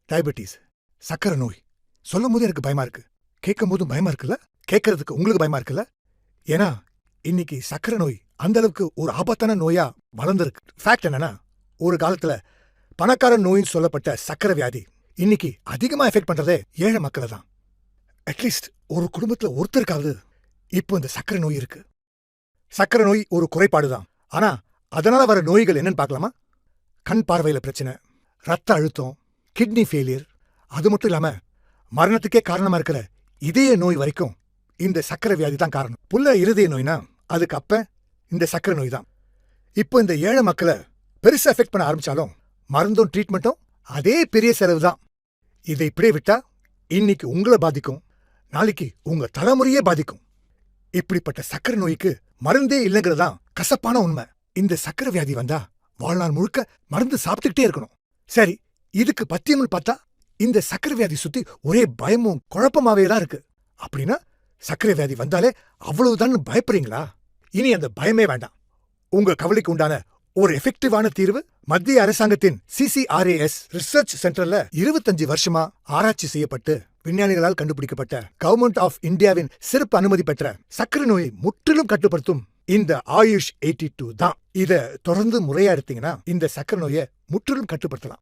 Diabetes, சக்கரை நோய். சொல்லும் போது எனக்கு பயமா இருக்கு. கேட்கும் போதும் பயமா இருக்குல்ல? கேட்கறதுக்கு உங்களுக்கு பயமா இருக்குல்ல? ஏன்னா இன்னைக்கு சக்கரை நோய் அந்த அளவுக்கு ஒரு ஆபத்தான நோயா வளர்ந்துருக்கு. ஃபேக்ட் என்னன்னா, ஒரு காலத்துல பணக்காரன் நோயின்னு சொல்லப்பட்ட சக்கரை வியாதி இன்னைக்கு அதிகமா எஃபெக்ட் பண்றதே ஏழை மக்களை தான். அட்லீஸ்ட் ஒரு குடும்பத்துல ஒருத்தருக்காவது இப்போ இந்த சக்கரை நோய் இருக்கு. சக்கரை நோய் ஒரு குறைபாடு தான். ஆனா அதனால வர நோய்கள் என்னன்னு பார்க்கலாமா? கண் பார்வையில பிரச்சனை, ரத்த அழுத்தம், கிட்னி ஃபெயிலியர், அது மட்டும் இல்லாம மரணத்துக்கே காரணமா இருக்கிற இதய நோய் வரைக்கும் இந்த சக்கரை வியாதி தான் காரணம். புல்ல இருதய நோய்னா அதுக்கு அப்ப இந்த சக்கரை நோய் தான். இப்போ இந்த ஏழை மக்களை பெருசா எஃபெக்ட் பண்ண ஆரம்பிச்சாலும் மருந்தும் ட்ரீட்மெண்ட்டும் அதே பெரிய செலவு தான். இதை இப்படியே விட்டா இன்னைக்கு உங்களை பாதிக்கும், நாளைக்கு உங்க தலைமுறையே பாதிக்கும். இப்படிப்பட்ட சக்கரை நோய்க்கு மருந்தே இல்லைங்கிறதுதான் கசப்பான உண்மை. இந்த சக்கரை வியாதி வந்தா வாழ்நாள் முழுக்க மருந்து சாப்பிட்டுக்கிட்டே இருக்கணும். சரி, இதுக்கு பத்தியம்னு பார்த்தா இந்த சக்கரை வியாதி சுத்தி ஒரே பயமும் குழப்பமாவே தான் இருக்கு. அப்படின்னா சக்கரை வியாதி வந்தாலே அவ்வளவுதான் பயப்படுறீங்களா? இனி அந்த பயமே வேண்டாம். உங்க கவலைக்கு உண்டான ஒரு எஃபெக்டிவான தீர்வு மத்திய அரசாங்கத்தின் CCRAS ரிசர்ச் சென்டர்ல 25 வருஷமா ஆராய்ச்சி செய்யப்பட்டு விஞ்ஞானிகளால் கண்டுபிடிக்கப்பட்ட கவர்மெண்ட் ஆஃப் இந்தியாவின் சிறப்பு அனுமதி பெற்ற சக்கரை நோயை முற்றிலும் கட்டுப்படுத்தும் இந்த ஆயுஷ் 82 தான். இத தொடர்ந்து முறையா எடுத்தீங்கன்னா இந்த சக்கரை நோயை முற்றிலும் கட்டுப்படுத்தலாம்.